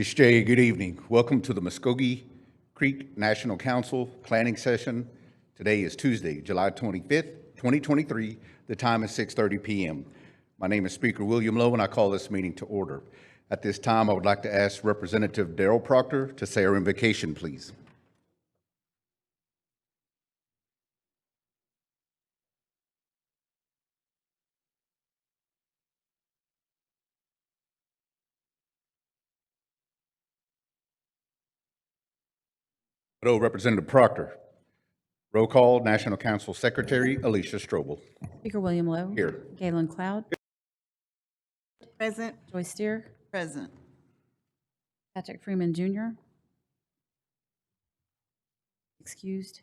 Hishtay, good evening. Welcome to the Muskogee Creek National Council Planning Session. Today is Tuesday, July 25th, 2023. The time is 6:30 p.m. My name is Speaker William Lowe, and I call this meeting to order. At this time, I would like to ask Representative Darrell Proctor to say our invocation, please. Hello, Representative Proctor. Roll call, National Council Secretary Alicia Strobel. Speaker William Lowe. Here. Galen Cloud. Present. Joyce Steer. Present. Patrick Freeman Jr. Excused.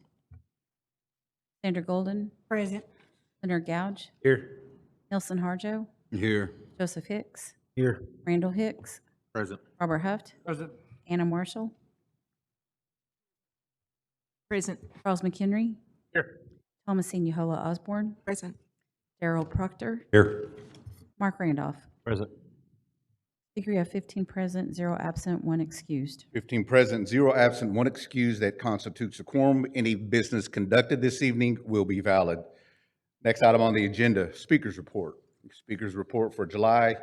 Sandra Golden. Present. Leonard Gouge. Here. Nelson Harjo. Here. Joseph Hicks. Here. Randall Hicks. Present. Robert Huft. Present. Anna Marshall. Present. Charles McHenry. Here. Thomasine Yahola Osborne. Present. Darrell Proctor. Here. Mark Randolph. Present. Speaker, you have 15 present, 0 absent, 1 excused. 15 present, 0 absent, 1 excused. That constitutes a quorum. Any business conducted this evening will be valid. Next item on the agenda, Speaker's Report. Speaker's Report for July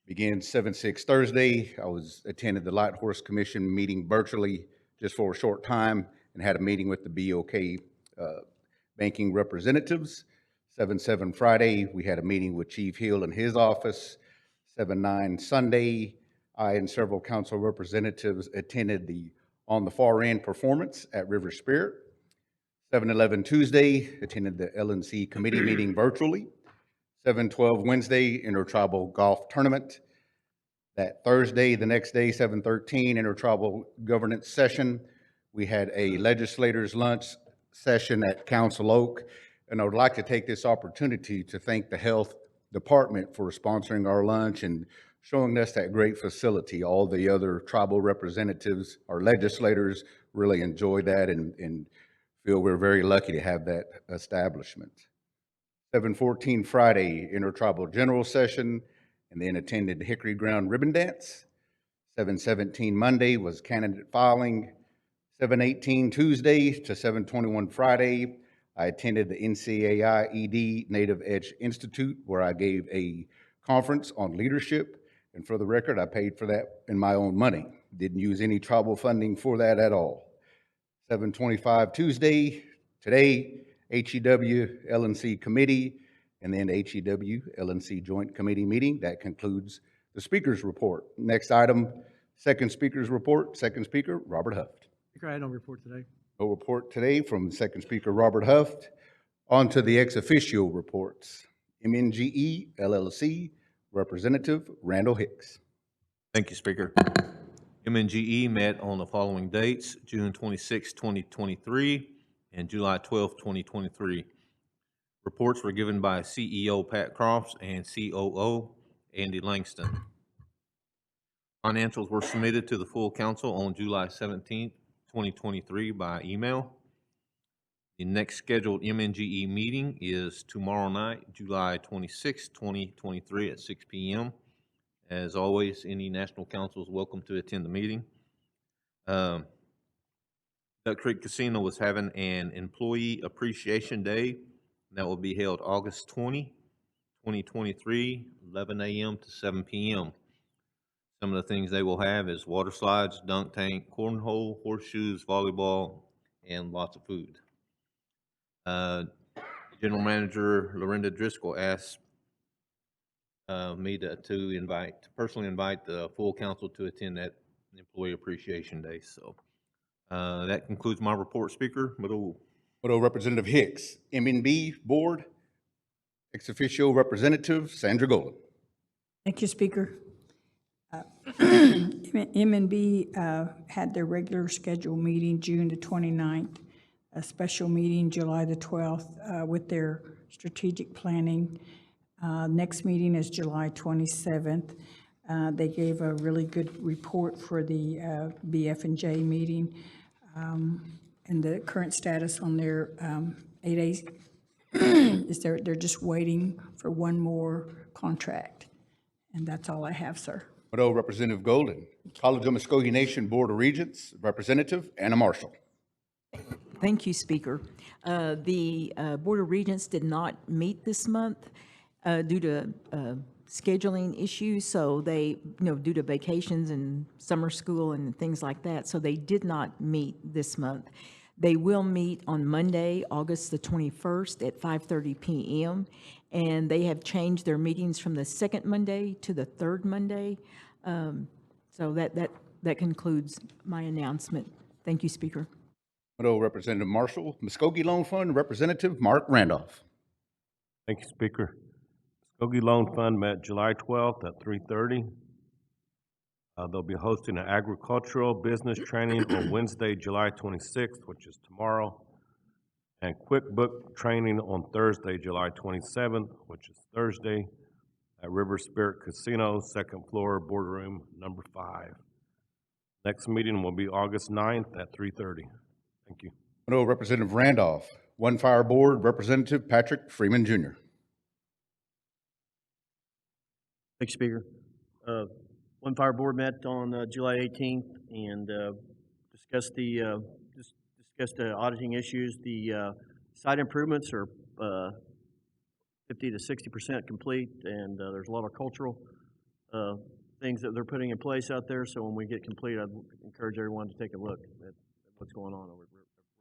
begins 7/6 Thursday. I attended the Light Horse Commission meeting virtually just for a short time and had a meeting with the BOK banking representatives. 7/7 Friday, we had a meeting with Chief Hill in his office. 7/9 Sunday, I and several council representatives attended the On the Far End performance at River Spirit. 7/11 Tuesday, attended the LNC committee meeting virtually. 7/12 Wednesday, Intertribal Golf Tournament. That Thursday, the next day, 7/13, Intertribal Governance Session. We had a legislators' lunch session at Council Oak, and I would like to take this opportunity to thank the Health Department for sponsoring our lunch and showing us that great facility. All the other tribal representatives, our legislators, really enjoyed that and feel we're very lucky to have that establishment. 7/14 Friday, Intertribal General Session, and then attended the Hickory Ground Ribbon Dance. 7/17 Monday was candidate filing. 7/18 Tuesday to 7/21 Friday, I attended the NCAI ED Native Edge Institute, where I gave a conference on leadership. And for the record, I paid for that in my own money. Didn't use any tribal funding for that at all. 7/25 Tuesday, today, HEW LNC Committee, and then HEW LNC Joint Committee meeting. That concludes the Speaker's Report. Next item, Second Speaker's Report. Second Speaker, Robert Huft. Speaker, I don't report today. No report today from Second Speaker Robert Huft. On to the ex officio reports. MNGE LLC, Representative Randall Hicks. Thank you, Speaker. MNGE met on the following dates: June 26, 2023, and July 12, 2023. Reports were given by CEO Pat Crofts and COO Andy Langston. Financials were submitted to the full council on July 17th, 2023 by email. The next scheduled MNGE meeting is tomorrow night, July 26, 2023 at 6 p.m. As always, any national council is welcome to attend the meeting. Duck Creek Casino was having an Employee Appreciation Day. That will be held August 20, 2023, 11 a.m. to 7 p.m. Some of the things they will have is water slides, dunk tank, cornhole, horseshoes, volleyball, and lots of food. General Manager Lorinda Driscoll asked me to personally invite the full council to attend that Employee Appreciation Day. So that concludes my report, Speaker. Representative Hicks. MNB Board, ex officio Representative Sandra Golden. Thank you, Speaker. MNB had their regular scheduled meeting June the 29th, a special meeting July the 12th with their strategic planning. Next meeting is July 27th. They gave a really good report for the BF&J meeting and the current status on their 8A is they're just waiting for one more contract. And that's all I have, sir. Mado Representative Golden. College of Muskogee Nation Board of Regents, Representative Anna Marshall. Thank you, Speaker. The Board of Regents did not meet this month due to scheduling issues, so they, due to vacations and summer school and things like that, so they did not meet this month. They will meet on Monday, August the 21st at 5:30 p.m., and they have changed their meetings from the second Monday to the third Monday. So that concludes my announcement. Thank you, Speaker. Mado Representative Marshall. Muskogee Loan Fund, Representative Mark Randolph. Thank you, Speaker. Muskogee Loan Fund met July 12th at 3:30. They'll be hosting an agricultural business training on Wednesday, July 26th, which is tomorrow, and QuickBook training on Thursday, July 27th, which is Thursday, at River Spirit Casino, second floor, boardroom number 5. Next meeting will be August 9th at 3:30. Thank you. Mado Representative Randolph. One Fire Board, Representative Patrick Freeman Jr. Thank you, Speaker. One Fire Board met on July 18th and discussed the auditing issues. The site improvements are 50 to 60% complete, and there's a lot of cultural things that they're putting in place out there. So when we get complete, I'd encourage everyone to take a look at what's going on over at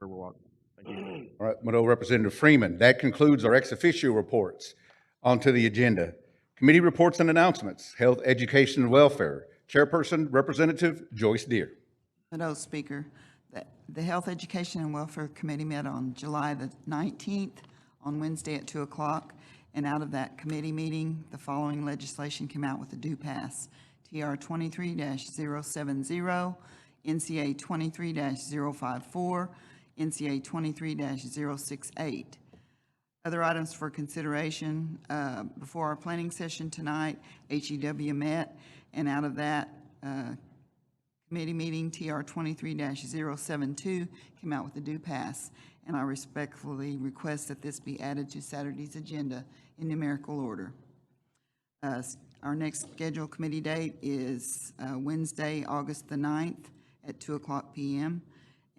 Riverwalk. Thank you. All right, Mado Representative Freeman. That concludes our ex officio reports. On to the agenda. Committee reports and announcements. Health, Education, and Welfare. Chairperson, Representative Joyce Deere. Mado, Speaker. The Health, Education, and Welfare Committee met on July the 19th, on Wednesday at 2 o'clock. And out of that committee meeting, the following legislation came out with a due pass. TR 23-070, NCA 23-054, NCA 23-068. Other items for consideration before our planning session tonight, HEW met, and out of that committee meeting, TR 23-072 came out with a due pass, and I respectfully request that this be added to Saturday's agenda in numerical order. Our next scheduled committee date is Wednesday, August the 9th at 2 o'clock p.m.,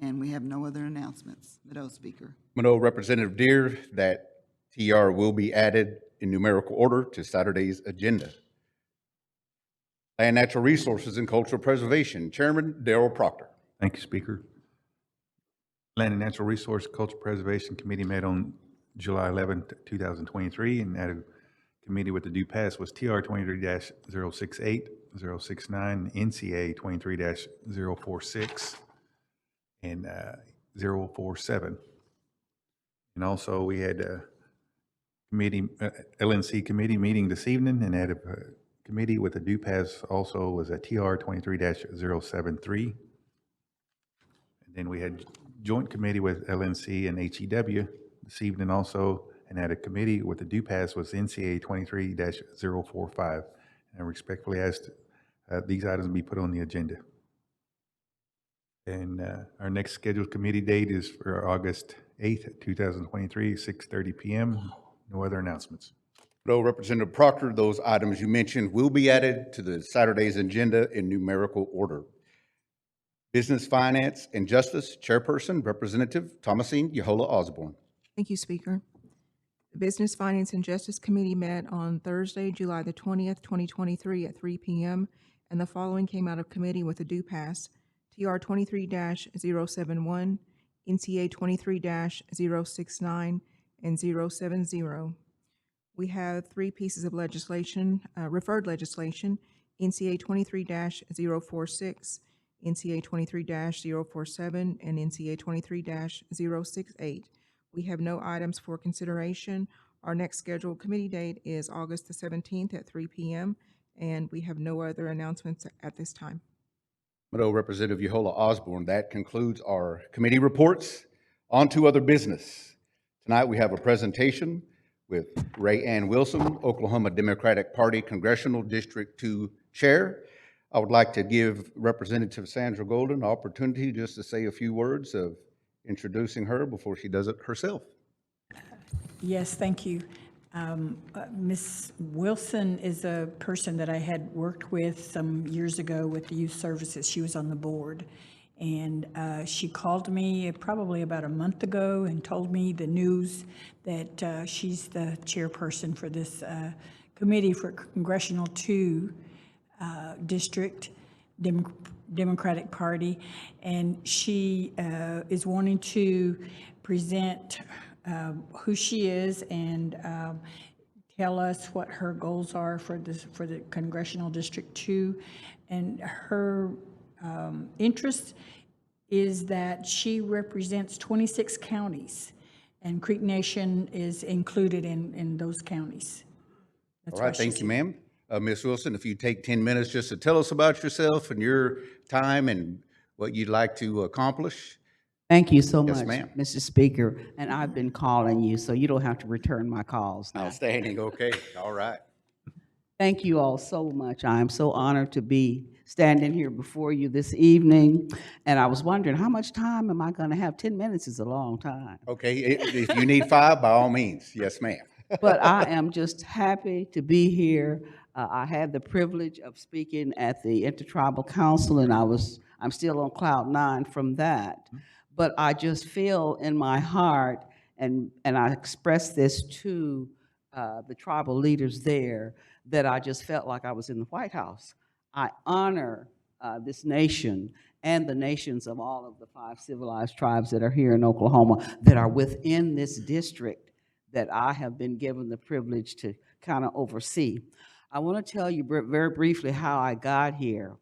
and we have no other announcements. Mado, Speaker. Mado Representative Deere. That TR will be added in numerical order to Saturday's agenda. Land, Natural Resources, and Cultural Preservation. Chairman Darrell Proctor. Thank you, Speaker. Land and Natural Resource Cultural Preservation Committee met on July 11th, 2023, and at a committee with the due pass was TR 23-068, 069, NCA 23-046, and 047. And also, we had a committee, LNC committee meeting this evening, and at a committee with a due pass also was a TR 23-073. And then we had joint committee with LNC and HEW this evening also, and at a committee with the due pass was NCA 23-045. And I respectfully ask these items be put on the agenda. And our next scheduled committee date is for August 8th, 2023, 6:30 p.m. No other announcements. Mado Representative Proctor. Those items you mentioned will be added to the Saturday's agenda in numerical order. Business, Finance, and Justice. Chairperson, Representative Thomasine Yehola Osborne. Thank you, Speaker. The Business, Finance, and Justice Committee met on Thursday, July the 20th, 2023 at 3 p.m., and the following came out of committee with a due pass. TR 23-071, NCA 23-069, and 070. We have 3 pieces of legislation, referred legislation, NCA 23-046, NCA 23-047, and NCA 23-068. We have no items for consideration. Our next scheduled committee date is August the 17th at 3 p.m., and we have no other announcements at this time. Mado Representative Yehola Osborne. That concludes our committee reports. On to other business. Tonight we have a presentation with Ray Ann Wilson, Oklahoma Democratic Party Congressional District 2 Chair. I would like to give Representative Sandra Golden an opportunity just to say a few words of introducing her before she does it herself. Yes, thank you. Ms. Wilson is a person that I had worked with some years ago with the Youth Services. She was on the board. And she called me probably about a month ago and told me the news that she's the chairperson for this committee for Congressional 2 District, Democratic Party. And she is wanting to present who she is and tell us what her goals are for this, for the Congressional District 2. And her interest is that she represents 26 counties, and Creek Nation is included in those counties. That's All right, why she's thank you, ma'am. Ms. Wilson, if you take 10 minutes just to tell us about yourself and your time and what you'd like to accomplish. Thank you so Yes, much, ma'am. Mr. Speaker, and I've been calling you, so you don't have to return my calls now. Outstanding, okay, all right. Thank you all so much. I am so honored to be standing here before you this evening, and I was wondering, how much time am I going to have? 10 minutes is a long time. Okay, if you need 5, by all means, yes, ma'am. But I am just happy to be here. I had the privilege of speaking at the Intertribal Council, and I'm still on cloud 9 from that. But I just feel in my heart, and I expressed this to the tribal leaders there, that I just felt like I was in the White House. I honor this nation and the nations of all of the 5 civilized tribes that are here in Oklahoma that are within this district that I have been given the privilege to kind of oversee. I want to tell you very briefly how I got here.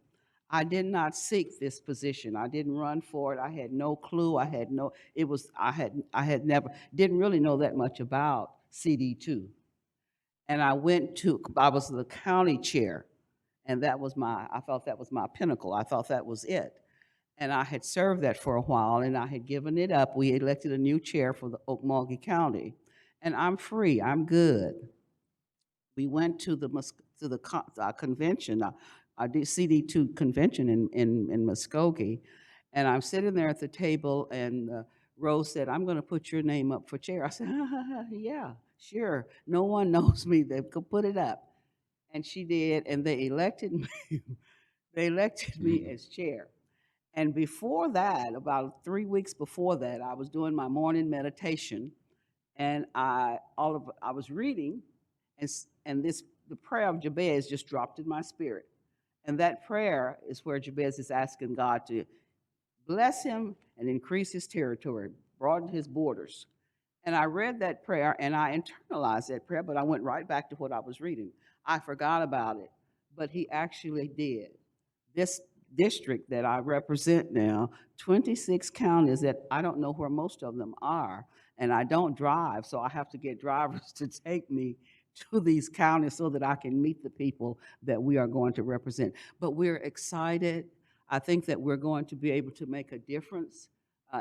I did not seek this position. I didn't run for it. I had no clue. I had never, didn't really know that much about CD2. And I was the county chair, and I thought that was my pinnacle. I thought that was it. And I had served that for a while, and I had given it up. We elected a new chair for the Okmulgee County. And I'm free, I'm good. We went to the convention, our CD2 convention in Muskogee, and I'm sitting there at the table, and Rose said, "I'm gonna put your name up for chair." I said, "Yeah, sure. No one knows me, they could put it up." And she did, and they elected me, they elected me as chair. And before that, about 3 weeks before that, I was doing my morning meditation, and I was reading, and the prayer of Jabez just dropped in my spirit. And that prayer is where Jabez is asking God to bless him and increase his territory, broaden his borders. And I read that prayer, and I internalized that prayer, but I went right back to what I was reading. I forgot about it, but he actually did. This district that I represent now, 26 counties that I don't know where most of them are, and I don't drive, so I have to get drivers to take me to these counties so that I can meet the people that we are going to represent. But we're excited. I think that we're going to be able to make a difference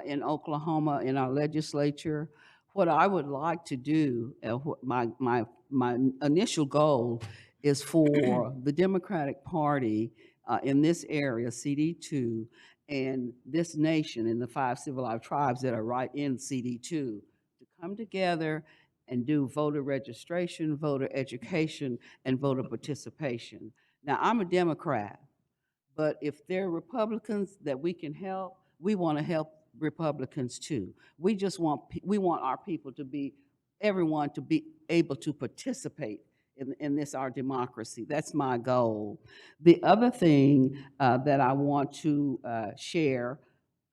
in Oklahoma, in our legislature. What I would like to do, my initial goal is for the Democratic Party in this area, CD2, and this nation and the 5 civilized tribes that are right in CD2 to come together and do voter registration, voter education, and voter participation. Now, I'm a Democrat, but if there are Republicans that we can help, we want to help Republicans too. We want our people to be, everyone to be able to participate in this, our democracy. That's my goal. The other thing that I want to share,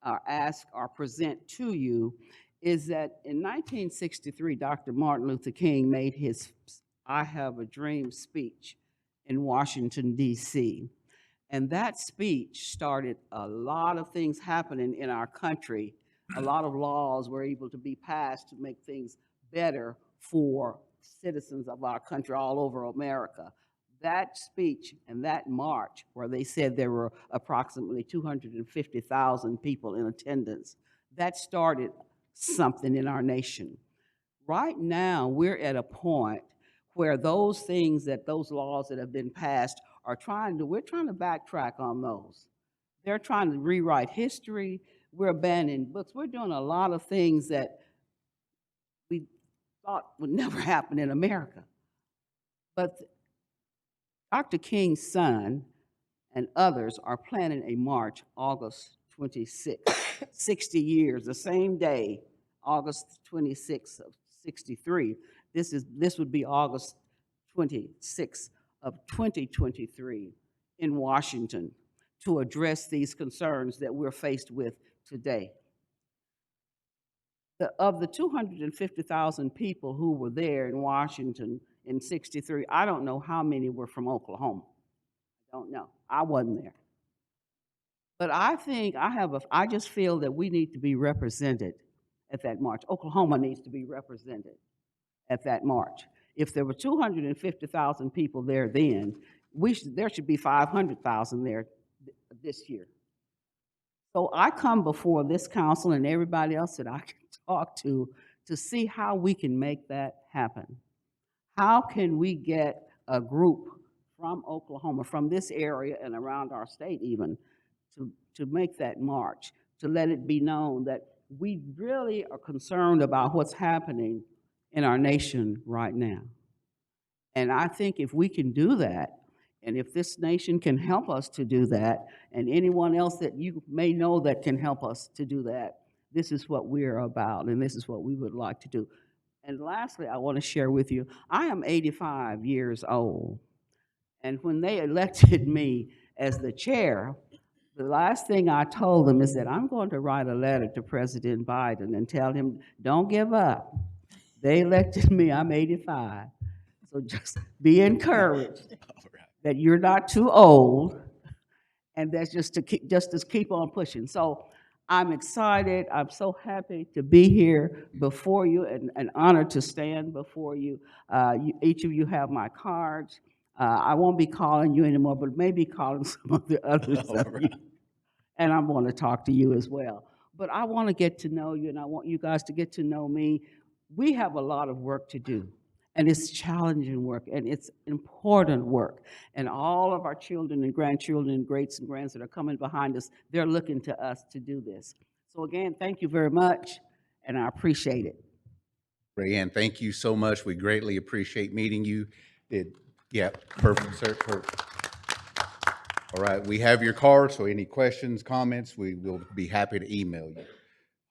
or ask, or present to you is that in 1963, Dr. Martin Luther King made his I Have a Dream speech in Washington, D.C. And that speech started a lot of things happening in our country. A lot of laws were able to be passed to make things better for citizens of our country all over America. That speech and that march, where they said there were approximately 250,000 people in attendance, that started something in our nation. Right now, we're at a point where those things, those laws that have been passed we're trying to backtrack on those. They're trying to rewrite history. We're banning books. We're doing a lot of things that we thought would never happen in America. But Dr. King's son and others are planning a march August 26th, 60 years, the same day, August 26th of 63. This would be August 26th of 2023 in Washington to address these concerns that we're faced with today. Of the 250,000 people who were there in Washington in 63, I don't know how many were from Oklahoma. I don't know. I wasn't there. But I think I just feel that we need to be represented at that march. Oklahoma needs to be represented at that march. If there were 250,000 people there then, there should be 500,000 there this year. So I come before this council and everybody else that I can talk to see how we can make that happen. How can we get a group from Oklahoma, from this area and around our state even, to make that march, to let it be known that we really are concerned about what's happening in our nation right now. And I think if we can do that, and if this nation can help us to do that, and anyone else that you may know that can help us to do that, this is what we're about, and this is what we would like to do. And lastly, I want to share with you, I am 85 years old, and when they elected me as the chair, the last thing I told them is that I'm going to write a letter to President Biden and tell him, don't give up. They elected me, I'm 85. So just be encouraged that you're not too old, and that's just to keep on pushing. So I'm excited. I'm so happy to be here before you, and an honor to stand before you. Each of you have my cards. I won't be calling you anymore, but maybe calling some of the others of you. And I'm going to talk to you as well. But I want to get to know you, and I want you guys to get to know me. We have a lot of work to do, and it's challenging work, and it's important work. And all of our children and grandchildren and greats and grands that are coming behind us, they're looking to us to do this. So again, thank you very much, and I appreciate it. Rayanne, thank you so much. We greatly appreciate meeting you. Yeah, perfect, sir, perfect. All right, we have your card, so any questions, comments, we will be happy to email you.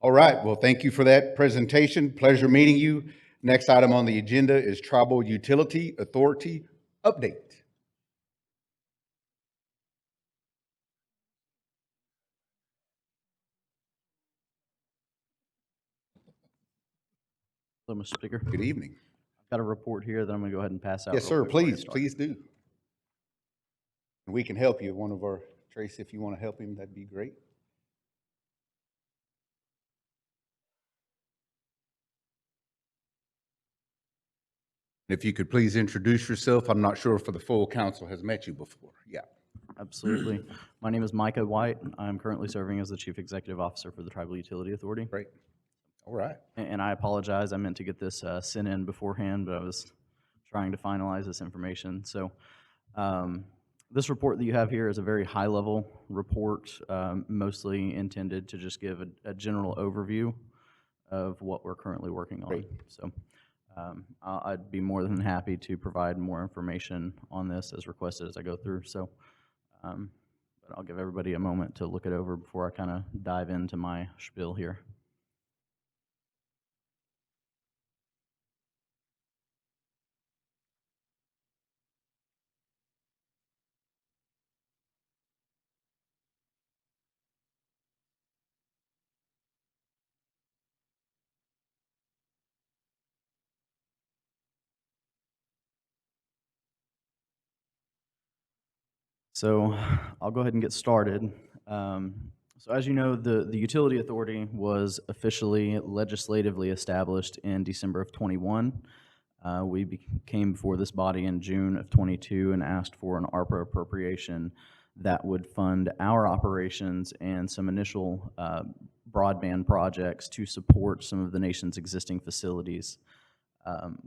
All right, well, thank you for that presentation. Pleasure meeting you. Next item on the agenda is Tribal Utility Authority update. Hello, Mr. Speaker. Good evening. I've got a report here that I'm going to go ahead and pass out. Yes, real sir, quick before I get please, started. please do. And we can help you. One of our, Tracy, if you want to help him, that'd be great. If you could please introduce yourself. I'm not sure if the full council has met you before. Yeah. Absolutely. My name is Micah White. I'm currently serving as the Chief Executive Officer for the Tribal Utility Authority. Great. All right. And I apologize. I meant to get this sent in beforehand, but I was trying to finalize this information. So this report that you have here is a very high-level report, mostly intended to just give a general overview of what we're currently working on. Great. So I'd be more than happy to provide more information on this as requested as I go through. So but I'll give everybody a moment to look it over before I kind of dive into my spiel here. So I'll go ahead and get started. So as you know, the Utility Authority was officially legislatively established in December of '21. We came before this body in June of '22 and asked for an ARPA appropriation that would fund our operations and some initial broadband projects to support some of the nation's existing facilities.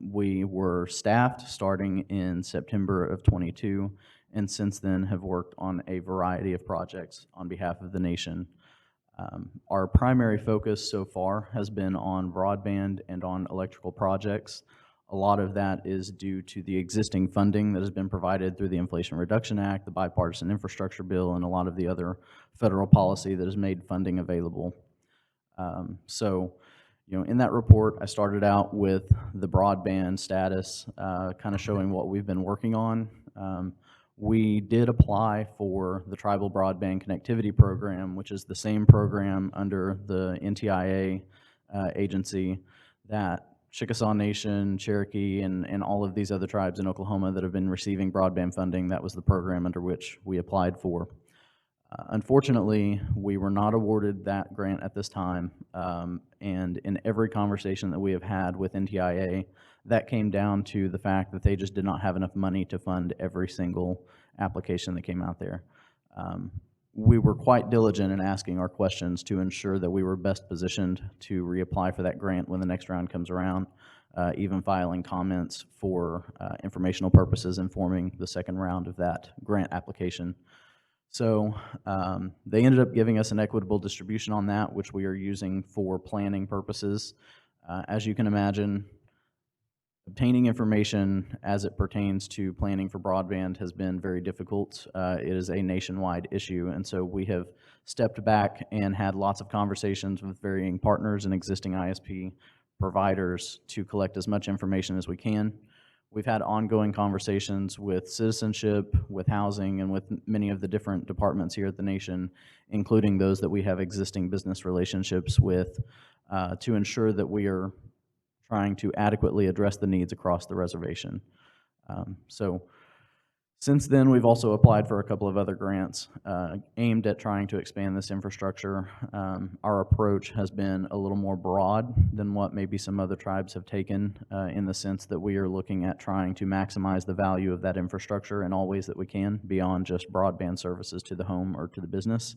We were staffed starting in September of '22, and since then have worked on a variety of projects on behalf of the nation. Our primary focus so far has been on broadband and on electrical projects. A lot of that is due to the existing funding that has been provided through the Inflation Reduction Act, the Bipartisan Infrastructure Bill, and a lot of the other federal policy that has made funding available. So, in that report, I started out with the broadband status, kind of showing what we've been working on. We did apply for the Tribal Broadband Connectivity Program, which is the same program under the NTIA agency that Chickasaw Nation, Cherokee, and all of these other tribes in Oklahoma that have been receiving broadband funding. That was the program under which we applied for. Unfortunately, we were not awarded that grant at this time, and in every conversation that we have had with NTIA, that came down to the fact that they just did not have enough money to fund every single application that came out there. We were quite diligent in asking our questions to ensure that we were best positioned to reapply for that grant when the next round comes around, even filing comments for informational purposes informing the second round of that grant application. So they ended up giving us an equitable distribution on that, which we are using for planning purposes. As you can imagine, obtaining information as it pertains to planning for broadband has been very difficult. It is a nationwide issue, and so we have stepped back and had lots of conversations with varying partners and existing ISP providers to collect as much information as we can. We've had ongoing conversations with citizenship, with housing, and with many of the different departments here at the nation, including those that we have existing business relationships with, to ensure that we are trying to adequately address the needs across the reservation. So since then, we've also applied for a couple of other grants aimed at trying to expand this infrastructure. Our approach has been a little more broad than what maybe some other tribes have taken, in the sense that we are looking at trying to maximize the value of that infrastructure in all ways that we can, beyond just broadband services to the home or to the business.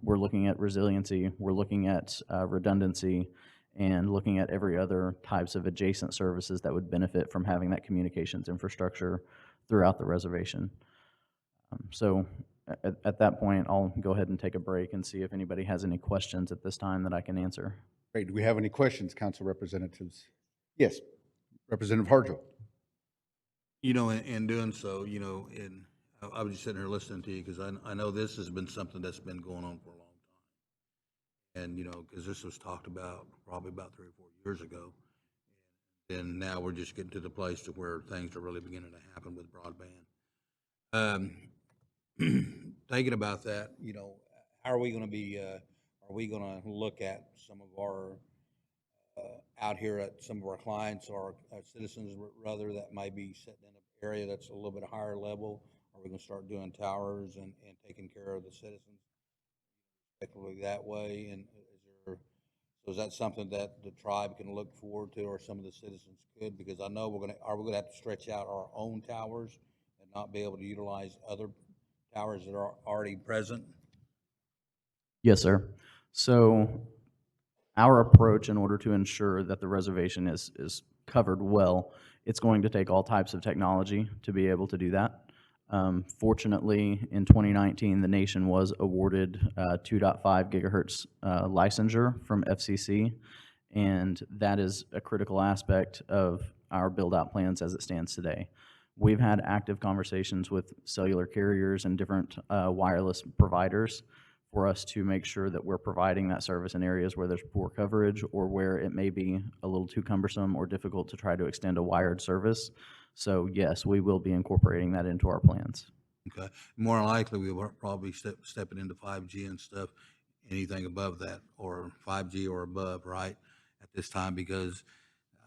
We're looking at resiliency, we're looking at redundancy, and looking at every other types of adjacent services that would benefit from having that communications infrastructure throughout the reservation. So at that point, I'll go ahead and take a break and see if anybody has any questions at this time that I can answer. Great. Do we have any questions, council representatives? Yes, Representative Harjo. In doing so, and I was just sitting here listening to you because I know this has been something that's been going on for a long time. And, because this was talked about probably about 3 or 4 years ago. And now we're just getting to the place to where things are really beginning to happen with broadband. Thinking about that, how are we going to be, are we going to look at some of our, out here at some of our clients or citizens rather that might be sitting in an area that's a little bit higher level? Are we going to start doing towers and taking care of the citizens effectively that way? And is that something that the tribe can look forward to, or some of the citizens could? Because I know are we gonna have to stretch out our own towers and not be able to utilize other towers that are already present? Yes, sir. So our approach, in order to ensure that the reservation is covered well, it's going to take all types of technology to be able to do that. Fortunately, in 2019, the nation was awarded 2.5 gigahertz licensure from FCC, and that is a critical aspect of our build-out plans as it stands today. We've had active conversations with cellular carriers and different wireless providers for us to make sure that we're providing that service in areas where there's poor coverage or where it may be a little too cumbersome or difficult to try to extend a wired service. So yes, we will be incorporating that into our plans. Okay. More than likely, we will probably stepping into 5G and stuff, anything above that, or 5G or above, right, at this time, because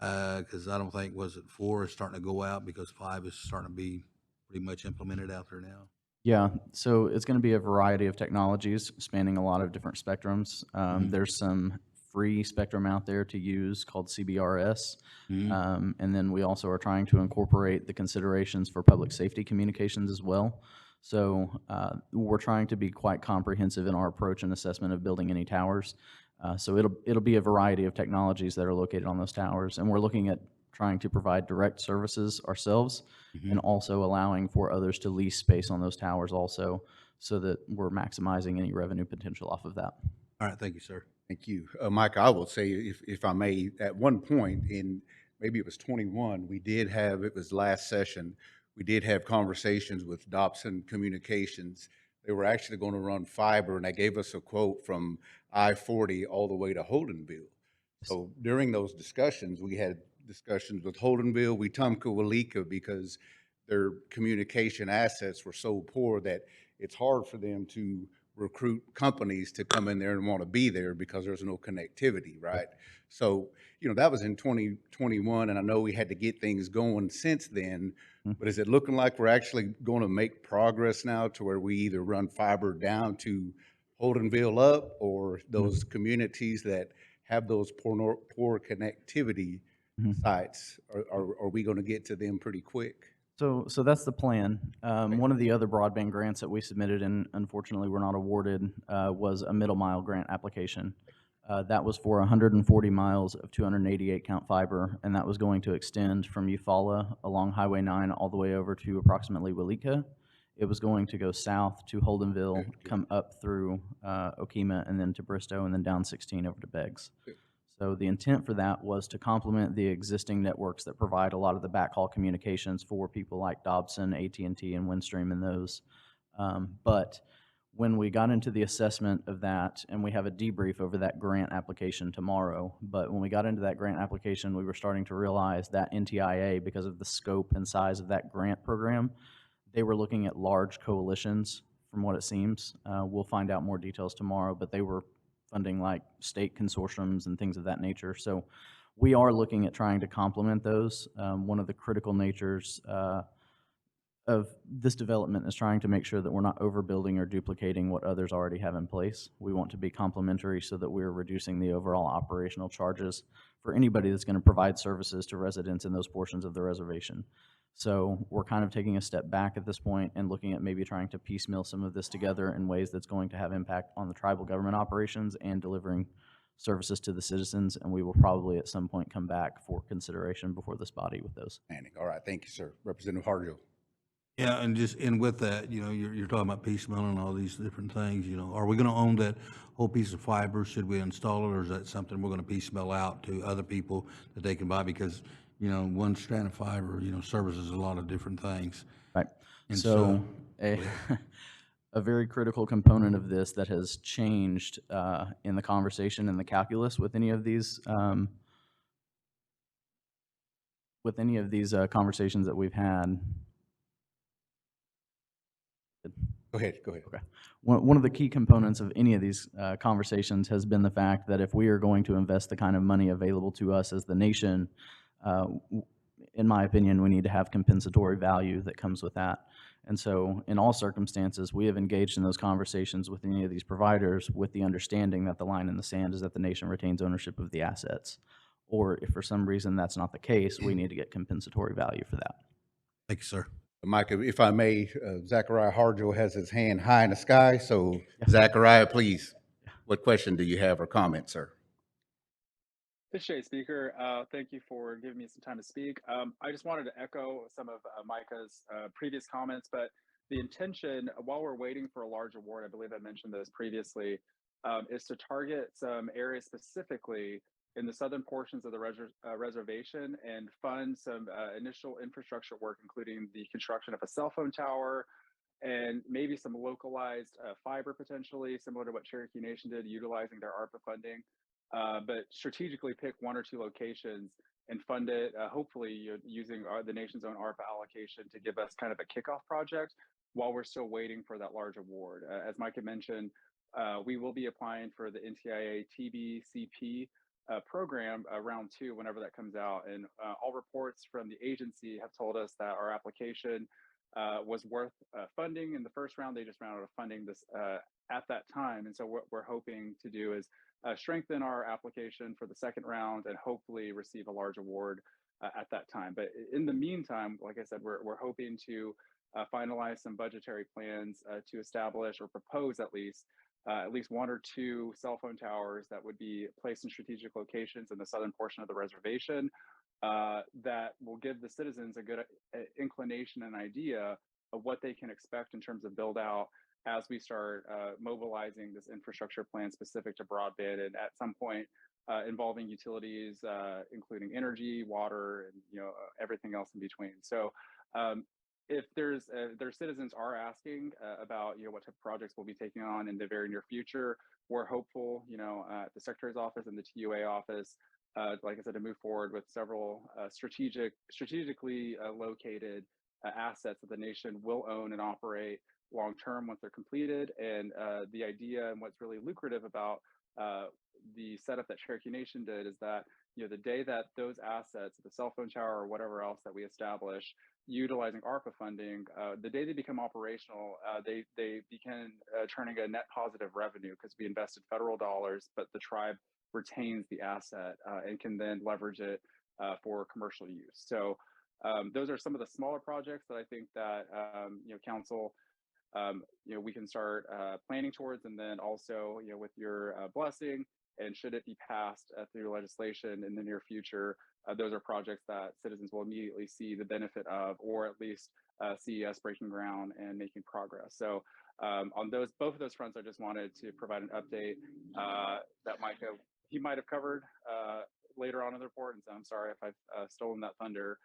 I don't think, was it 4 is starting to go out because 5 is starting to be pretty much implemented out there now? Yeah, so it's going to be a variety of technologies spanning a lot of different spectrums. There's some free spectrum out there to use called CBRS. And then we also are trying to incorporate the considerations for public safety communications as well. So we're trying to be quite comprehensive in our approach and assessment of building any towers. So it'll be a variety of technologies that are located on those towers. And we're looking at trying to provide direct services ourselves and also allowing for others to lease space on those towers also, so that we're maximizing any revenue potential off of that. All right, thank you, sir. Thank you. Mike, I will say, if I may, at one point in, maybe it was 21, we did have, it was last session, we did have conversations with Dobson Communications. They were actually going to run fiber, and they gave us a quote from I-40 all the way to Holdenville. So during those discussions, we had discussions with Holdenville, Wetumpka, Walika, because their communication assets were so poor that it's hard for them to recruit companies to come in there and want to be there because there's no connectivity, right? So, that was in 2021, and I know we had to get things going since then, but is it looking like we're actually going to make progress now to where we either run fiber down to Holdenville up, or those communities that have those poor connectivity sites, are we going to get to them pretty quick? So that's the plan. One of the other broadband grants that we submitted and unfortunately were not awarded was a middle mile grant application. That was for 140 miles of 288 count fiber, and that was going to extend from Eufaula along Highway 9 all the way over to approximately Walika. It was going to go south to Holdenville, come up through Okemah, and then to Bristow, and then down 16 over to Beggs. So the intent for that was to complement the existing networks that provide a lot of the backhaul communications for people like Dobson, AT&T, and Windstream and those. But when we got into the assessment of that, and we have a debrief over that grant application tomorrow, but when we got into that grant application, we were starting to realize that NTIA, because of the scope and size of that grant program, they were looking at large coalitions from what it seems. We'll find out more details tomorrow, but they were funding like state consortiums and things of that nature. So we are looking at trying to complement those. One of the critical natures of this development is trying to make sure that we're not overbuilding or duplicating what others already have in place. We want to be complementary so that we're reducing the overall operational charges for anybody that's going to provide services to residents in those portions of the reservation. So we're kind of taking a step back at this point and looking at maybe trying to piecemeal some of this together in ways that's going to have impact on the tribal government operations and delivering services to the citizens, and we will probably at some point come back for consideration before this body with those. All right, thank you, sir. Representative Harjo. Yeah, and with that, you're talking about piecemeal and all these different things, are we gonna own that whole piece of fiber? Should we install it, or is that something we're gonna piecemeal out to other people that they can buy? Because, one strand of fiber, services a lot of different things. Right. And So a very critical component of this that has changed in the conversation and the calculus with any of these conversations that we've had. Go ahead. Okay. One of the key components of any of these conversations has been the fact that if we are going to invest the kind of money available to us as the nation, in my opinion, we need to have compensatory value that comes with that. And so in all circumstances, we have engaged in those conversations with any of these providers with the understanding that the line in the sand is that the nation retains ownership of the assets. Or if for some reason that's not the case, we need to get compensatory value for that. Thank you, sir. Mike, if I may, Zachariah Harjo has his hand high in the sky, so Zachariah, please, what question do you have or comment, sir? Appreciate it, Speaker. Thank you for giving me some time to speak. I just wanted to echo some of Micah's previous comments, but the intention, while we're waiting for a large award, I believe I mentioned this previously, is to target some areas specifically in the southern portions of the reservation and fund some initial infrastructure work, including the construction of a cell phone tower and maybe some localized fiber potentially, similar to what Cherokee Nation did, utilizing their ARPA funding. But strategically pick one or two locations and fund it, hopefully using the nation's own ARPA allocation to give us kind of a kickoff project while we're still waiting for that large award. As Mike had mentioned, we will be applying for the NTIA TBCP program round 2 whenever that comes out. And all reports from the agency have told us that our application was worth funding in the first round. They just ran out of funding this at that time. And so what we're hoping to do is strengthen our application for the second round and hopefully receive a large award at that time. But in the meantime, like I said, we're hoping to finalize some budgetary plans to establish or propose at least one or two cell phone towers that would be placed in strategic locations in the southern portion of the reservation that will give the citizens a good inclination and idea of what they can expect in terms of build out as we start mobilizing this infrastructure plan specific to broadband, and at some point involving utilities, including energy, water, and everything else in between. So if their citizens are asking about what type of projects we'll be taking on in the very near future, we're hopeful at the Secretary's office and the TUA office, like I said, to move forward with several strategically located assets that the nation will own and operate long term once they're completed. And the idea and what's really lucrative about the setup that Cherokee Nation did is that the day that those assets, the cell phone tower or whatever else that we establish, utilizing ARPA funding, the day they become operational, they begin turning a net positive revenue because we invested federal dollars, but the tribe retains the asset and can then leverage it for commercial use. So those are some of the smaller projects that I think that council we can start planning towards, and then also with your blessing, and should it be passed through legislation in the near future, those are projects that citizens will immediately see the benefit of, or at least see us breaking ground and making progress. So on both of those fronts, I just wanted to provide an update that he might have covered later on in the report, and so I'm sorry if I've stolen that thunder.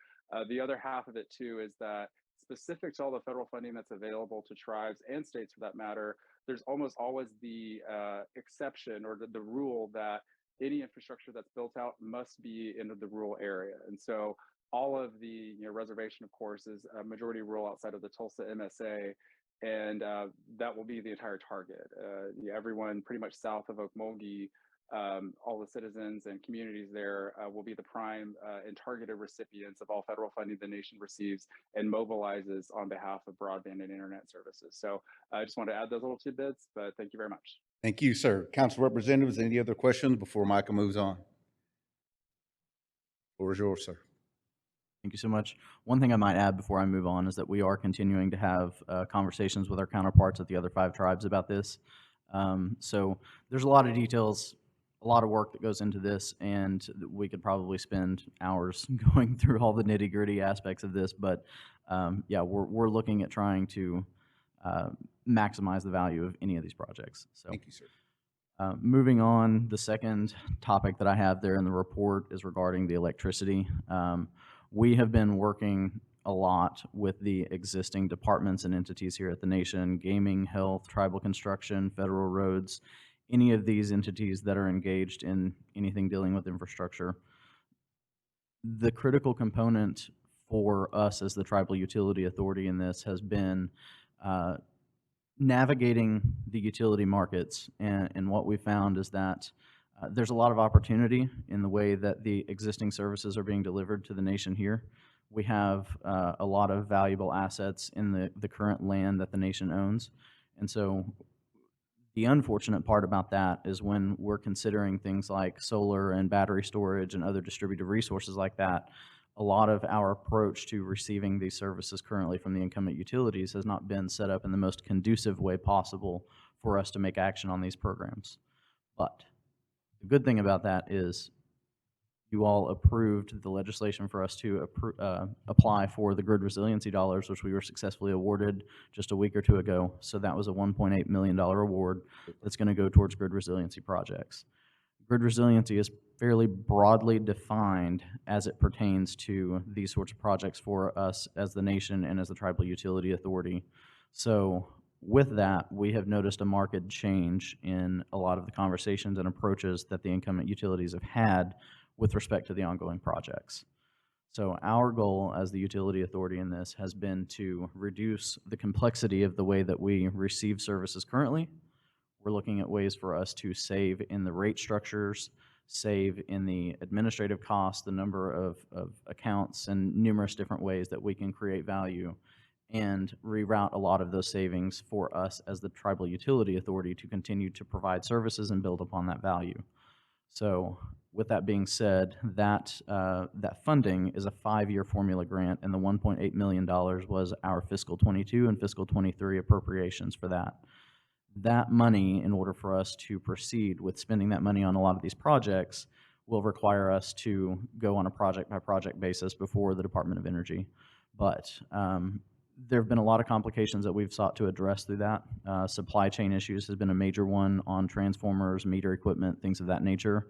The other half of it too is that specific to all the federal funding that's available to tribes and states for that matter, there's almost always the exception or the rule that any infrastructure that's built out must be in the rural area. And so all of the reservation, of course, is a majority rural outside of the Tulsa MSA, and that will be the entire target. Everyone pretty much south of Okmulgee, all the citizens and communities there will be the prime and targeted recipients of all federal funding the nation receives and mobilizes on behalf of broadband and internet services. So I just want to add those little tidbits, but thank you very much. Thank you, sir. Council representatives, any other questions before Micah moves on? Floor is yours, sir. Thank you so much. One thing I might add before I move on is that we are continuing to have conversations with our counterparts at the other 5 tribes about this. So there's a lot of details, a lot of work that goes into this, and we could probably spend hours going through all the nitty-gritty aspects of this, but yeah, we're looking at trying to maximize the value of any of these projects. So, thank you, sir. Moving on, the second topic that I have there in the report is regarding the electricity. We have been working a lot with the existing departments and entities here at the nation: gaming, health, tribal construction, federal roads, any of these entities that are engaged in anything dealing with infrastructure. The critical component for us as the Tribal Utility Authority in this has been navigating the utility markets, and what we found is that there's a lot of opportunity in the way that the existing services are being delivered to the nation here. We have a lot of valuable assets in the current land that the nation owns, and so the unfortunate part about that is when we're considering things like solar and battery storage and other distributed resources like that, a lot of our approach to receiving these services currently from the incumbent utilities has not been set up in the most conducive way possible for us to make action on these programs. But the good thing about that is you all approved the legislation for us to apply for the grid resiliency dollars, which we were successfully awarded just a week or 2 ago. So that was a $1.8 million award that's going to go towards grid resiliency projects. Grid resiliency is fairly broadly defined as it pertains to these sorts of projects for us as the nation and as the Tribal Utility Authority. So with that, we have noticed a marked change in a lot of the conversations and approaches that the incumbent utilities have had with respect to the ongoing projects. So our goal as the utility authority in this has been to reduce the complexity of the way that we receive services currently. We're looking at ways for us to save in the rate structures, save in the administrative costs, the number of accounts, and numerous different ways that we can create value and reroute a lot of those savings for us as the Tribal Utility Authority to continue to provide services and build upon that value. So with that being said, that funding is a 5-year formula grant, and the $1.8 million was our fiscal 22 and fiscal 23 appropriations for that. That money, in order for us to proceed with spending that money on a lot of these projects, will require us to go on a project-by-project basis before the Department of Energy. But There have been a lot of complications that we've sought to address through that. Supply chain issues has been a major one on transformers, meter equipment, things of that nature.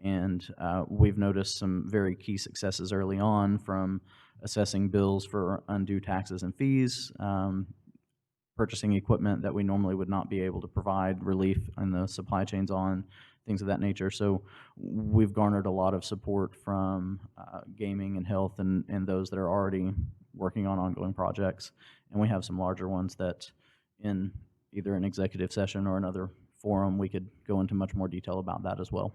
And we've noticed some very key successes early on, from assessing bills for undue taxes and fees, purchasing equipment that we normally would not be able to provide relief in the supply chains on, things of that nature. So we've garnered a lot of support from gaming and health and those that are already working on ongoing projects. And we have some larger ones that in either an executive session or another forum, we could go into much more detail about that as well.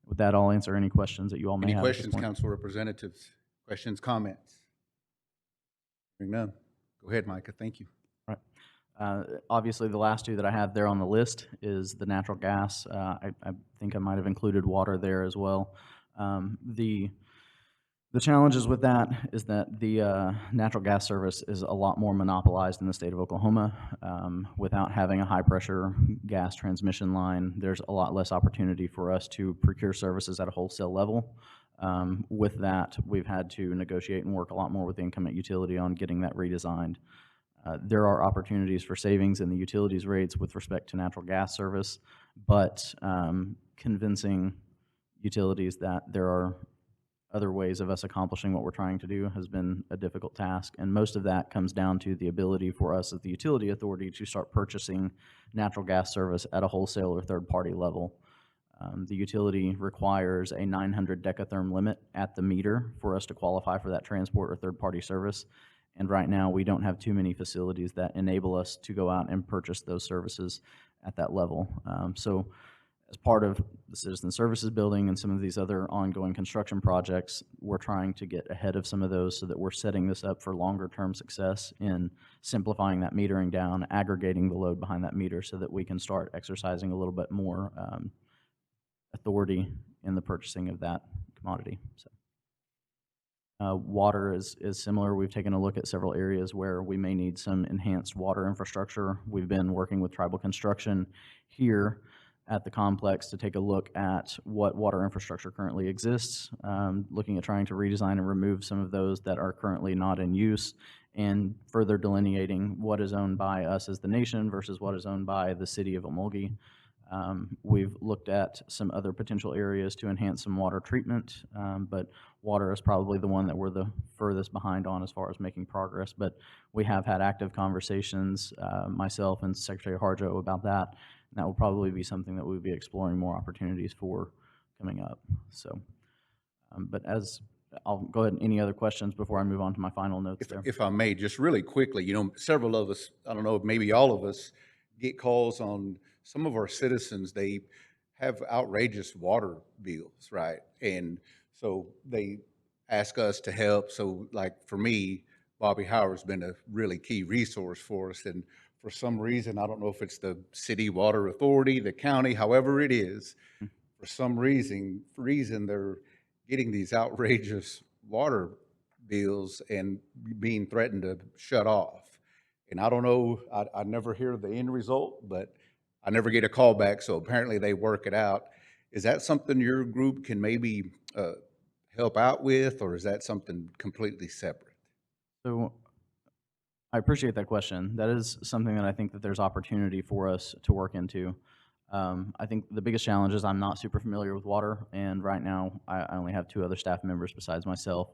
With that, I'll answer any questions that you all may Any have at this questions, point. council representatives? Questions, comments? Hearing none. Go ahead, Micah. Thank you. Obviously, the last two that I have there on the list is the natural gas. I think I might have included water there as well. The challenges with that is that the natural gas service is a lot more monopolized in the state of Oklahoma. Without having a high-pressure gas transmission line, there's a lot less opportunity for us to procure services at a wholesale level. With that, we've had to negotiate and work a lot more with the incumbent utility on getting that redesigned. There are opportunities for savings in the utilities rates with respect to natural gas service, but convincing utilities that there are other ways of us accomplishing what we're trying to do has been a difficult task. And most of that comes down to the ability for us as the utility authority to start purchasing natural gas service at a wholesale or third-party level. The utility requires a 900 decatherm limit at the meter for us to qualify for that transport or third-party service. And right now, we don't have too many facilities that enable us to go out and purchase those services at that level. So as part of the Citizen Services Building and some of these other ongoing construction projects, we're trying to get ahead of some of those so that we're setting this up for longer-term success in simplifying that metering down, aggregating the load behind that meter so that we can start exercising a little bit more authority in the purchasing of that commodity. So. Water is similar. We've taken a look at several areas where we may need some enhanced water infrastructure. We've been working with Tribal Construction here at the complex to take a look at what water infrastructure currently exists, looking at trying to redesign and remove some of those that are currently not in use, and further delineating what is owned by us as the nation versus what is owned by the city of Omulgee. We've looked at some other potential areas to enhance some water treatment, but water is probably the one that we're the furthest behind on as far as making progress. But we have had active conversations, myself and Secretary Harjo, about that, and that will probably be something that we'll be exploring more opportunities for coming up. So, but as I'll go ahead, any other questions before I move on to my final notes there? If I may, just really quickly, you know, several of us, I don't know, maybe all of us, get calls on some of our citizens. They have outrageous water bills, right? And so they ask us to help. So like for me, Bobby Howard's been a really key resource for us. And for some reason, I don't know if it's the city water authority, the county, however it is, for some reason they're getting these outrageous water bills and being threatened to shut off. And I don't know, I never hear the end result, but I never get a call back, so apparently they work it out. Is that something your group can maybe help out with, or is that something completely separate? So I appreciate that question. That is something that I think that there's opportunity for us to work into. I think the biggest challenge is I'm not super familiar with water, and right now I only have 2 other staff members besides myself.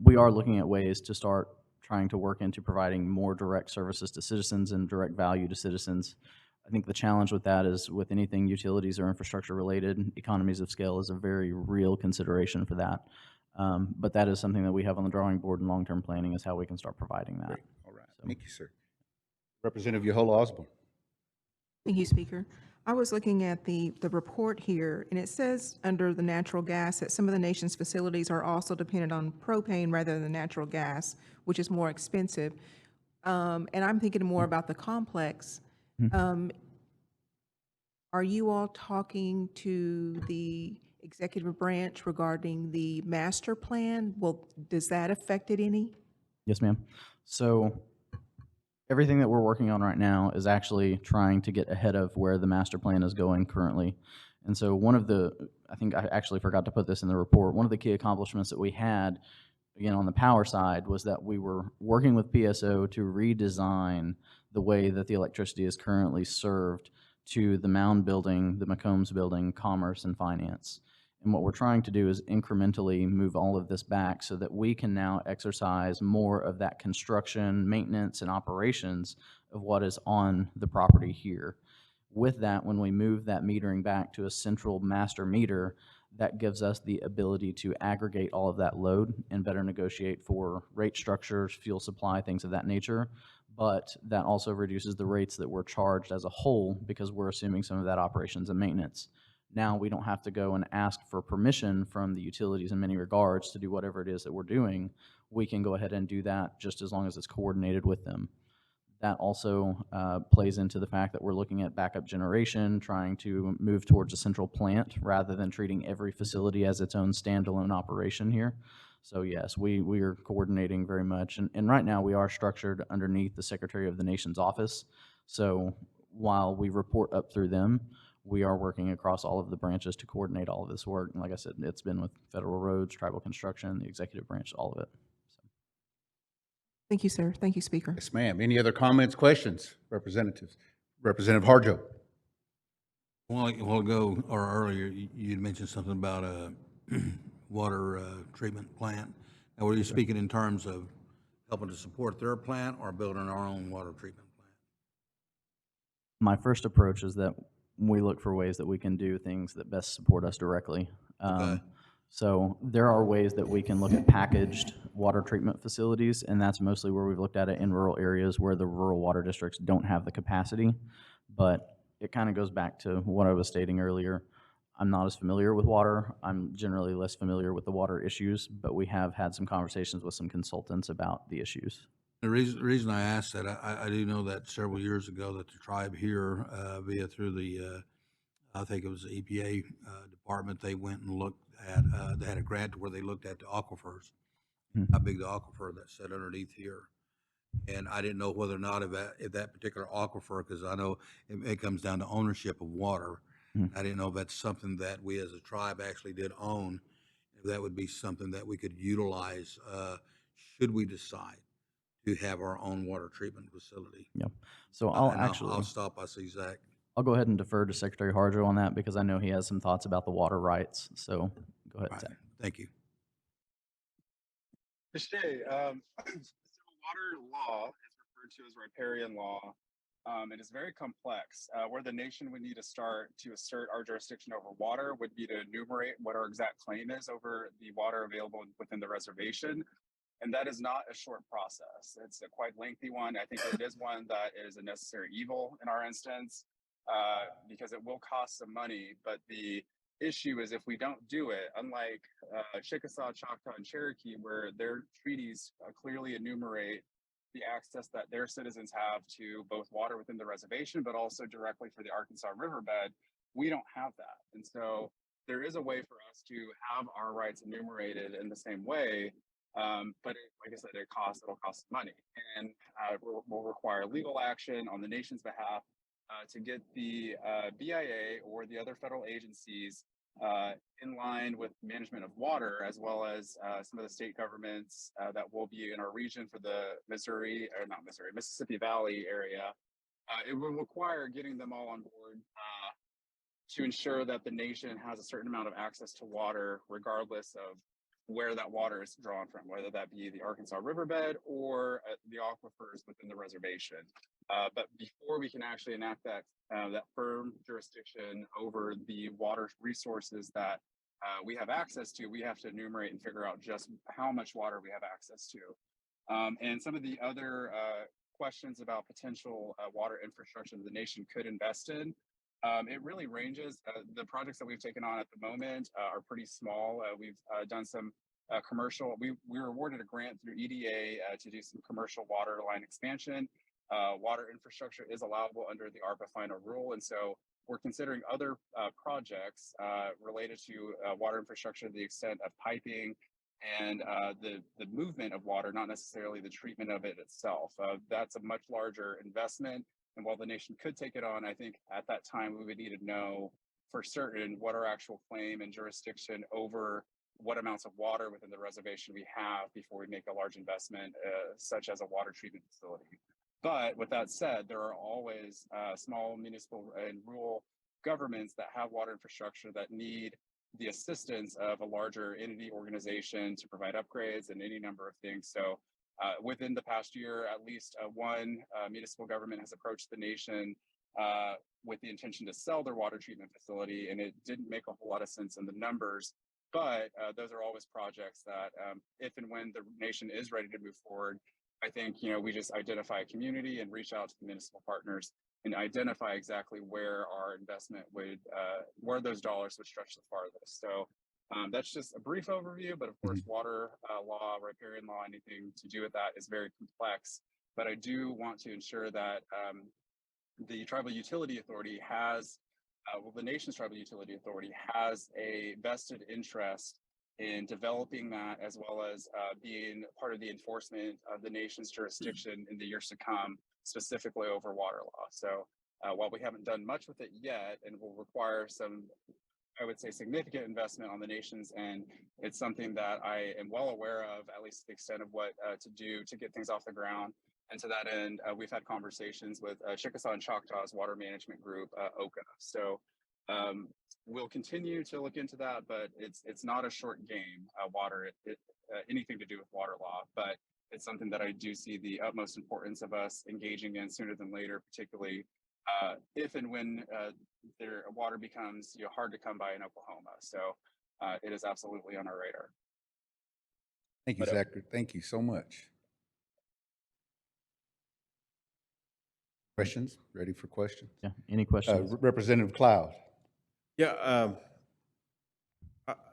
We are looking at ways to start trying to work into providing more direct services to citizens and direct value to citizens. I think the challenge with that is with anything utilities or infrastructure related, economies of scale is a very real consideration for that. But that is something that we have on the drawing board, and long-term planning is how we can start providing that. Great. All right. So. Thank you, sir. Representative Yohola Osborne. Thank you, Speaker. I was looking at the report here, and it says under the natural gas that some of the nation's facilities are also dependent on propane rather than natural gas, which is more expensive. And I'm thinking more about the complex. Are you all talking to the executive branch regarding the master plan? Well, does that affect it any? Yes, ma'am. So everything that we're working on right now is actually trying to get ahead of where the master plan is going currently. And so one of the, I think I actually forgot to put this in the report, one of the key accomplishments that we had again, on the power side, was that we were working with PSO to redesign the way that the electricity is currently served to the Mound Building, the McCombs Building, Commerce, and Finance. And what we're trying to do is incrementally move all of this back so that we can now exercise more of that construction, maintenance, and operations of what is on the property here. With that, when we move that metering back to a central master meter, that gives us the ability to aggregate all of that load and better negotiate for rate structures, fuel supply, things of that nature. But that also reduces the rates that we're charged as a whole because we're assuming some of that operations and maintenance. Now we don't have to go and ask for permission from the utilities in many regards to do whatever it is that we're doing. We can go ahead and do that just as long as it's coordinated with them. That also plays into the fact that we're looking at backup generation, trying to move towards a central plant rather than treating every facility as its own standalone operation here. So yes, we are coordinating very much. And right now we are structured underneath the Secretary of the Nation's office. So while we report up through them, we are working across all of the branches to coordinate all of this work. And like I said, it's been with Federal Roads, Tribal Construction, the executive branch, all of it. Thank you, sir. Thank you, Speaker. Yes, ma'am. Any other comments, questions, representatives? Representative Harjo. A while ago, or earlier, you'd mentioned something about a water treatment plant. Now, were you speaking in terms of helping to support their plant or building our own water treatment plant? My first approach is that we look for ways that we can do things that best support us directly. Okay. So there are ways that we can look at packaged water treatment facilities, and that's mostly where we've looked at it in rural areas where the rural water districts don't have the capacity. But it kind of goes back to what I was stating earlier. I'm not as familiar with water. I'm generally less familiar with the water issues, but we have had some conversations with some consultants about the issues. The reason I asked that, I do know that several years ago that the tribe here, through the, I think it was the EPA department, they went and looked at, they had a grant where they looked at the aquifers, how big the aquifer that sat underneath here. And I didn't know whether or not if that particular aquifer, because I know it comes down to ownership of water. I didn't know if that's something that we as a tribe actually did own, if that would be something that we could utilize should we decide to have our own water treatment facility. Yep. So I'll stop. I see Zach. I'll go ahead and defer to Secretary Harjo on that because I know he has some thoughts about the water rights. So go ahead, Zach. Thank you. So water law is referred to as riparian law. It is very complex. Where the nation would need to start to assert our jurisdiction over water would be to enumerate what our exact claim is over the water available within the reservation. And that is not a short process. It's a quite lengthy one. I think it is one that is a necessary evil in our instance, because it will cost some money. But the issue is if we don't do it, unlike Chickasaw, Choctaw, and Cherokee, where their treaties clearly enumerate the access that their citizens have to both water within the reservation, but also directly for the Arkansas riverbed, we don't have that. And so there is a way for us to have our rights enumerated in the same way. But like I said, it'll cost money, and will require legal action on the nation's behalf to get the BIA or the other federal agencies in line with management of water, as well as some of the state governments that will be in our region for the Mississippi Valley area. It will require getting them all on board to ensure that the nation has a certain amount of access to water, regardless of where that water is drawn from, whether that be the Arkansas riverbed or the aquifers within the reservation. But before we can actually enact that firm jurisdiction over the water resources that we have access to, we have to enumerate and figure out just how much water we have access to. And some of the other questions about potential water infrastructure that the nation could invest in, it really ranges. The projects that we've taken on at the moment are pretty small. We've done some commercial. We were awarded a grant through EDA to do some commercial water line expansion. Water infrastructure is allowable under the ARPA final rule, and so we're considering other projects related to water infrastructure to the extent of piping and the movement of water, not necessarily the treatment of it itself. That's a much larger investment. And while the nation could take it on, I think at that time we would need to know for certain what our actual claim and jurisdiction over what amounts of water within the reservation we have before we make a large investment, such as a water treatment facility. But with that said, there are always small municipal and rural governments that have water infrastructure that need the assistance of a larger entity organization to provide upgrades and any number of things. So within the past year, at least one municipal government has approached the nation with the intention to sell their water treatment facility, and it didn't make a whole lot of sense in the numbers. But those are always projects that if and when the nation is ready to move forward, I think, we just identify a community and reach out to the municipal partners and identify exactly where our investment would, where those dollars would stretch the farthest. So that's just a brief overview, but of course, water law, riparian law, anything to do with that is very complex. But I do want to ensure that the Tribal Utility Authority has, the nation's Tribal Utility Authority has a vested interest in developing that, as well as being part of the enforcement of the nation's jurisdiction in the years to come, specifically over water law. So while we haven't done much with it yet, and will require some, I would say, significant investment on the nation's end, it's something that I am well aware of, at least to the extent of what to do to get things off the ground. And to that end, we've had conversations with Chickasaw and Choctaw's water management group, OCA. So we'll continue to look into that, but it's not a short game, water, anything to do with water law, but it's something that I do see the utmost importance of us engaging in sooner than later, particularly if and when their water becomes hard to come by in Oklahoma. So it is absolutely on our radar. Thank you, Zachary. Thank you so much. Questions? Ready for questions? Yeah, any questions? Representative Cloud. Yeah,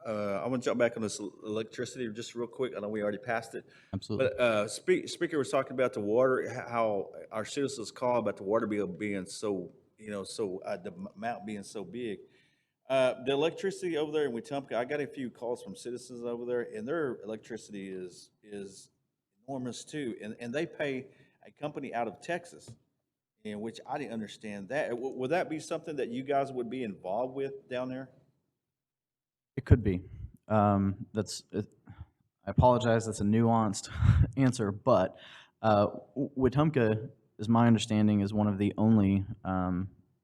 I want to jump back on this electricity just real quick. I know we already passed it. Absolutely. But Speaker was talking about the water, how our citizens call about the water bill being so, the amount being so big. The electricity over there in Wetumpka, I got a few calls from citizens over there, and their electricity is enormous too. And they pay a company out of Texas, in which I didn't understand that. Would that be something that you guys would be involved with down there? It could be. I apologize, that's a nuanced answer, but Wetumpka, is my understanding, is one of the only,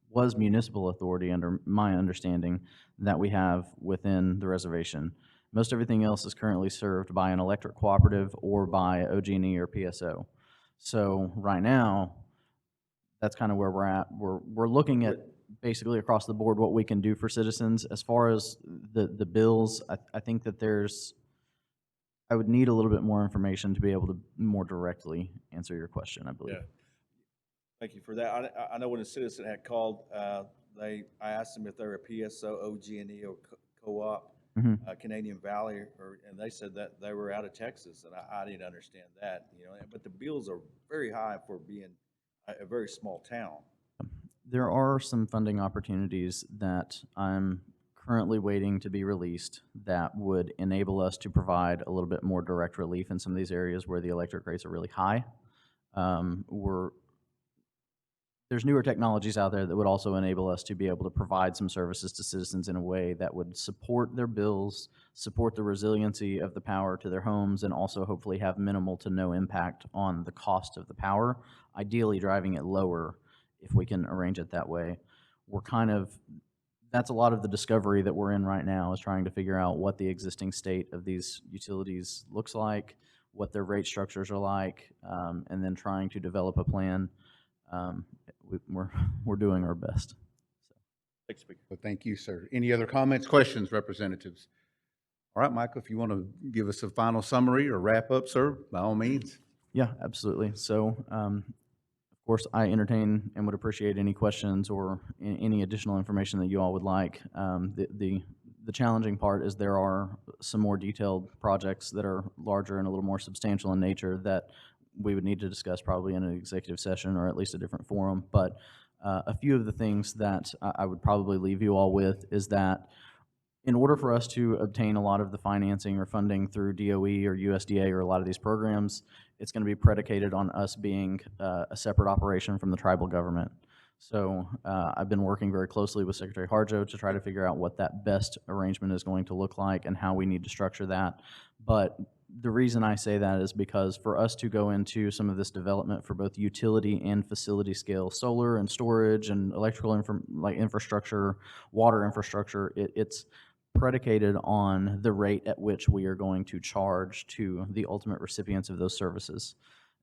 was municipal authority under my understanding that we have within the reservation. Most everything else is currently served by an electric cooperative or by OG&E or PSO. So right now, that's kind of where we're at. We're looking at basically across the board what we can do for citizens. As far as the bills, I think that I would need a little bit more information to be able to more directly answer your question, I believe. Yeah. Thank you for that. I know when a citizen had called, I asked them if they were a PSO, OG&E, or co-op, Canadian Valley, and they said that they were out of Texas, and I didn't understand that, but the bills are very high for being a very small town. There are some funding opportunities that I'm currently waiting to be released that would enable us to provide a little bit more direct relief in some of these areas where the electric rates are really high. There's newer technologies out there that would also enable us to be able to provide some services to citizens in a way that would support their bills, support the resiliency of the power to their homes, and also hopefully have minimal to no impact on the cost of the power, ideally driving it lower if we can arrange it that way. That's a lot of the discovery that we're in right now, is trying to figure out what the existing state of these utilities looks like, what their rate structures are like, and then trying to develop a plan. We're doing our best. Thanks, Speaker. Well, thank you, sir. Any other comments, questions, representatives? All right, Michael, if you want to give us a final summary or wrap up, sir, by all means. Yeah, absolutely. So, of course, I entertain and would appreciate any questions or any additional information that you all would like. The challenging part is there are some more detailed projects that are larger and a little more substantial in nature that we would need to discuss probably in an executive session or at least a different forum. But a few of the things that I would probably leave you all with is that in order for us to obtain a lot of the financing or funding through DOE or USDA or a lot of these programs, it's going to be predicated on us being a separate operation from the tribal government. So I've been working very closely with Secretary Harjo to try to figure out what that best arrangement is going to look like and how we need to structure that. But the reason I say that is because for us to go into some of this development for both utility and facility scale solar and storage and electrical infrastructure, water infrastructure, it's predicated on the rate at which we are going to charge to the ultimate recipients of those services.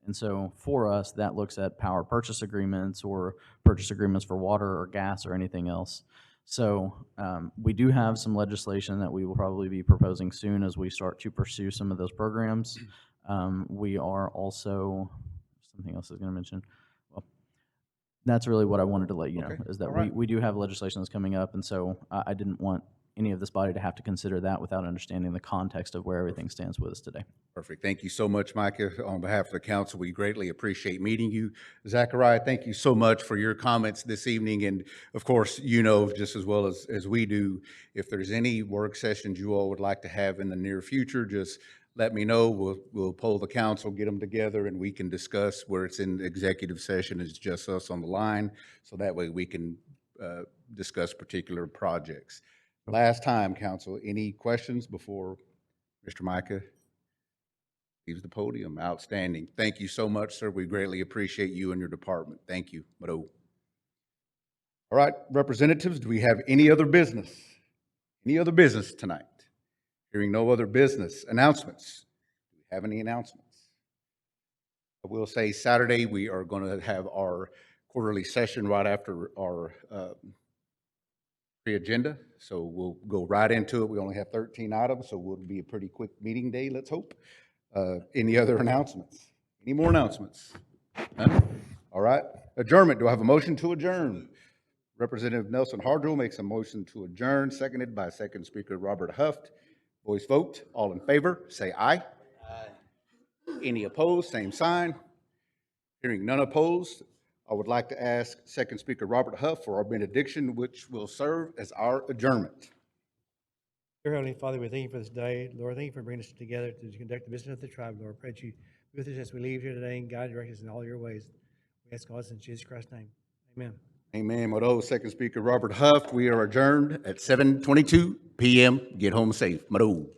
And so for us, that looks at power purchase agreements or purchase agreements for water or gas or anything else. So we do have some legislation that we will probably be proposing soon as we start to pursue some of those programs. We are also, something else I was going to mention. Well, that's really what I wanted to let you know, Okay. is that All right. we do have legislation that's coming up, and so I didn't want any of this body to have to consider that without understanding the context of where everything stands with us today. Perfect. Thank you so much, Micah. On behalf of the council, we greatly appreciate meeting you. Zachariah, thank you so much for your comments this evening. And of course, you know, just as well as we do, if there's any work sessions you all would like to have in the near future, just let me know. We'll poll the council, get them together, and we can discuss where it's in executive session. It's just us on the line. So that way we can discuss particular projects. Last time, council, any questions before Mr. Micah leaves the podium? Outstanding. Thank you so much, sir. We greatly appreciate you and your department. Thank you. Mado. All right, representatives, do we have any other business? Any other business tonight? Hearing no other business. Announcements. Do we have any announcements? I will say Saturday, we are going to have our quarterly session right after our agenda, so we'll go right into it. We only have 13 items, so it'll be a pretty quick meeting day, let's hope. Any other announcements? Any more announcements? None? All right. Adjournment. Do I have a motion to adjourn? Representative Nelson Hardrell makes a motion to adjourn, seconded by Second Speaker Robert Huft. Voice vote. All in favor, say aye. Aye. Any opposed, same sign. Hearing none opposed, I would like to ask Second Speaker Robert Huff for our benediction, which will serve as our adjournment. Dear Heavenly Father, we thank you for this day. Lord, thank you for bringing us together to conduct the business of the tribe. Lord, pray that you be with us as we leave here today and guide and direct us in all your ways. We ask all this in Jesus Christ's name. Amen. Amen. Mado, Second Speaker Robert Huff. We are adjourned at 7:22 p.m. Get home safe. Mado.